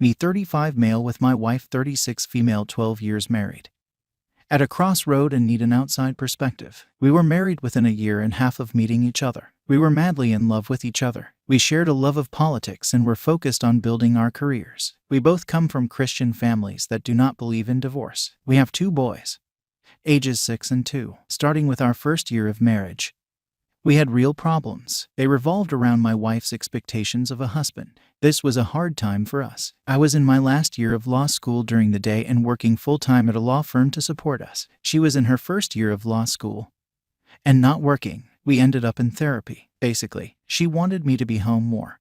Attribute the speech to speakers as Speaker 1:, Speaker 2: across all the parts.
Speaker 1: Me 35 male with my wife 36 female 12 years married. At a crossroad and need an outside perspective. We were married within a year and a half of meeting each other. We were madly in love with each other. We shared a love of politics and were focused on building our careers. We both come from Christian families that do not believe in divorce. We have 2 boys, ages 6 and 2. Starting with our first year of marriage, we had real problems. They revolved around my wife's expectations of a husband. This was a hard time for us. I was in my last year of law school during the day and working full-time at a law firm to support us. She was in her first year of law school and not working. We ended up in therapy. Basically, she wanted me to be home more,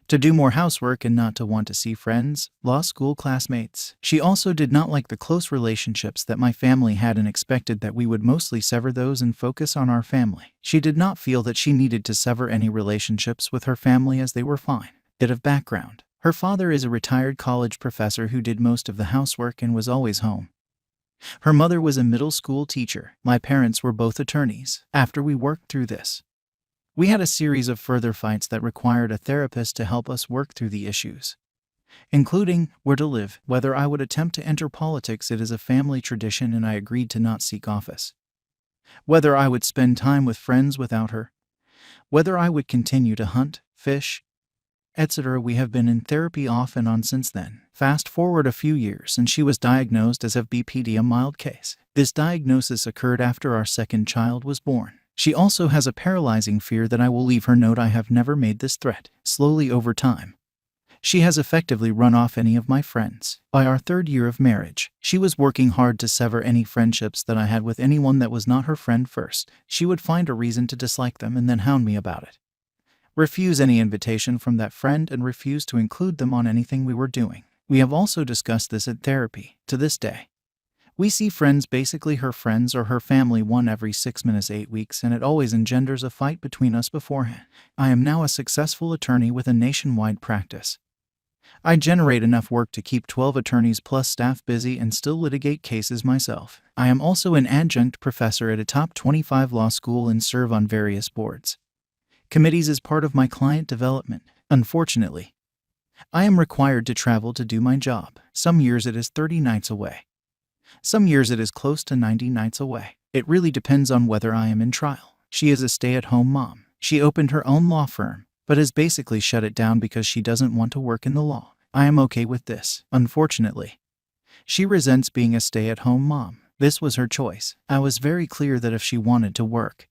Speaker 1: to do more housework and not to want to see friends, law school classmates. She also did not like the close relationships that my family had and expected that we would mostly sever those and focus on our family. She did not feel that she needed to sever any relationships with her family as they were fine. Bit of background. Her father is a retired college professor who did most of the housework and was always home. Her mother was a middle school teacher. My parents were both attorneys. After we worked through this, we had a series of further fights that required a therapist to help us work through the issues, including where to live, whether I would attempt to enter politics, it is a family tradition and I agreed to not seek office, whether I would spend time with friends without her, whether I would continue to hunt, fish, etc. We have been in therapy off and on since then. Fast forward a few years and she was diagnosed as of BPD, a mild case. This diagnosis occurred after our second child was born. She also has a paralyzing fear that I will leave her. Note, I have never made this threat. Slowly over time, she has effectively run off any of my friends. By our third year of marriage, she was working hard to sever any friendships that I had with anyone that was not her friend first. She would find a reason to dislike them and then hound me about it, refuse any invitation from that friend, and refuse to include them on anything we were doing. We have also discussed this at therapy. To this day, we see friends, basically her friends or her family, one every 6-8 weeks, and it always engenders a fight between us beforehand. I am now a successful attorney with a nationwide practice. I generate enough work to keep 12 attorneys plus staff busy and still litigate cases myself. I am also an adjunct professor at a top 25 law school and serve on various boards, committees as part of my client development. Unfortunately, I am required to travel to do my job. Some years it is 30 nights away. Some years it is close to 90 nights away. It really depends on whether I am in trial. She is a stay-at-home mom. She opened her own law firm, but has basically shut it down because she doesn't want to work in the law. I am okay with this. Unfortunately, she resents being a stay-at-home mom. This was her choice. I was very clear that if she wanted to work,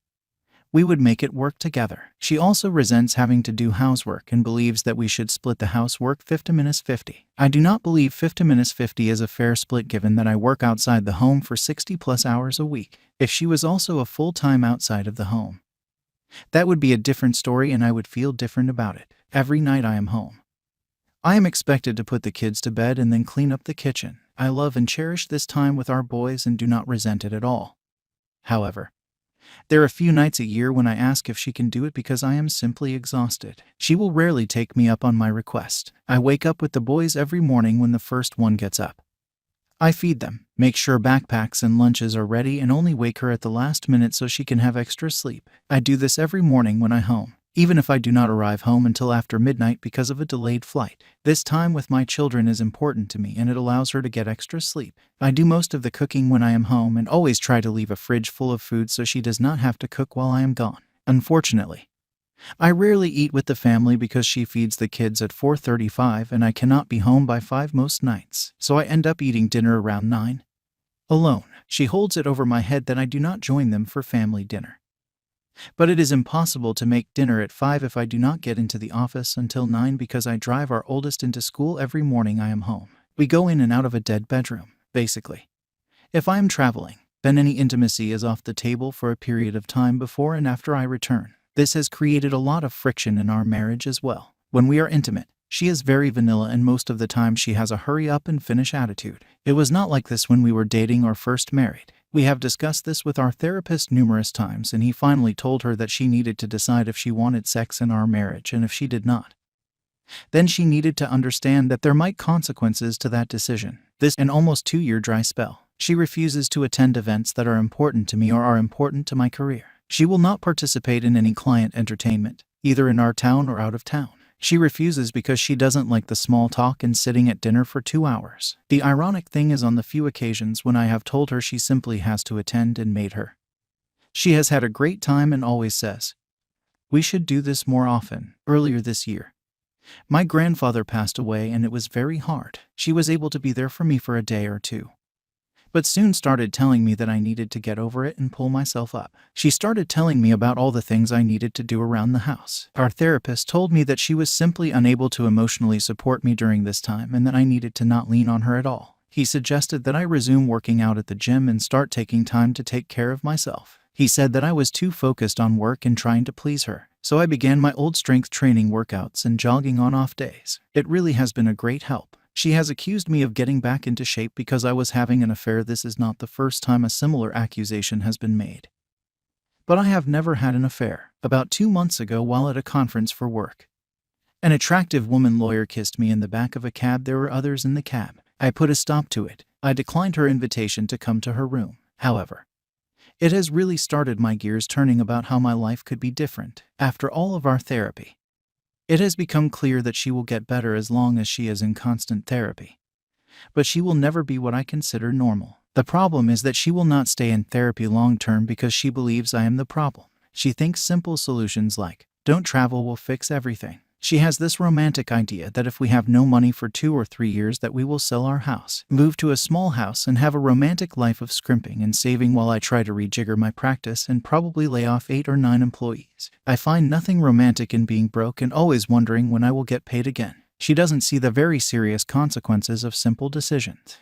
Speaker 1: we would make it work together. She also resents having to do housework and believes that we should split the housework 50-50. I do not believe 50-50 is a fair split given that I work outside the home for 60+ hours a week. If she was also a full-time outside of the home, that would be a different story and I would feel different about it. Every night I am home, I am expected to put the kids to bed and then clean up the kitchen. I love and cherish this time with our boys and do not resent it at all. However, there are a few nights a year when I ask if she can do it because I am simply exhausted. She will rarely take me up on my request. I wake up with the boys every morning when the first one gets up. I feed them, make sure backpacks and lunches are ready, and only wake her at the last minute so she can have extra sleep. I do this every morning when I'm home, even if I do not arrive home until after midnight because of a delayed flight. This time with my children is important to me and it allows her to get extra sleep. I do most of the cooking when I am home and always try to leave a fridge full of food so she does not have to cook while I am gone. Unfortunately, I rarely eat with the family because she feeds the kids at 4:35 and I cannot be home by 5 most nights, so I end up eating dinner around 9. Alone. She holds it over my head that I do not join them for family dinner. But it is impossible to make dinner at 5 if I do not get into the office until 9 because I drive our oldest into school every morning I am home. We go in and out of a dead bedroom, basically. If I am traveling, then any intimacy is off the table for a period of time before and after I return. This has created a lot of friction in our marriage as well. When we are intimate, she is very vanilla and most of the time she has a hurry up and finish attitude. It was not like this when we were dating or first married. We have discussed this with our therapist numerous times and he finally told her that she needed to decide if she wanted sex in our marriage, and if she did not, then she needed to understand that there might consequences to that decision. This an almost 2-year dry spell. She refuses to attend events that are important to me or are important to my career. She will not participate in any client entertainment, either in our town or out of town. She refuses because she doesn't like the small talk and sitting at dinner for 2 hours. The ironic thing is, on the few occasions when I have told her she simply has to attend and made her, she has had a great time and always says, "We should do this more often." Earlier this year, my grandfather passed away and it was very hard. She was able to be there for me for a day or two, but soon started telling me that I needed to get over it and pull myself up. She started telling me about all the things I needed to do around the house. Our therapist told me that she was simply unable to emotionally support me during this time and that I needed to not lean on her at all. He suggested that I resume working out at the gym and start taking time to take care of myself. He said that I was too focused on work and trying to please her, so I began my old strength training workouts and jogging on off days. It really has been a great help. She has accused me of getting back into shape because I was having an affair. This is not the first time a similar accusation has been made, but I have never had an affair. About 2 months ago, while at a conference for work, an attractive woman lawyer kissed me in the back of a cab. There were others in the cab. I put a stop to it. I declined her invitation to come to her room. However, it has really started my gears turning about how my life could be different. After all of our therapy, it has become clear that she will get better as long as she is in constant therapy, but she will never be what I consider normal. The problem is that she will not stay in therapy long term because she believes I am the problem. She thinks simple solutions like "don't travel" will fix everything. She has this romantic idea that if we have no money for 2 or 3 years that we will sell our house, move to a small house and have a romantic life of scrimping and saving while I try to rejigger my practice and probably lay off 8 or 9 employees. I find nothing romantic in being broke and always wondering when I will get paid again. She doesn't see the very serious consequences of simple decisions.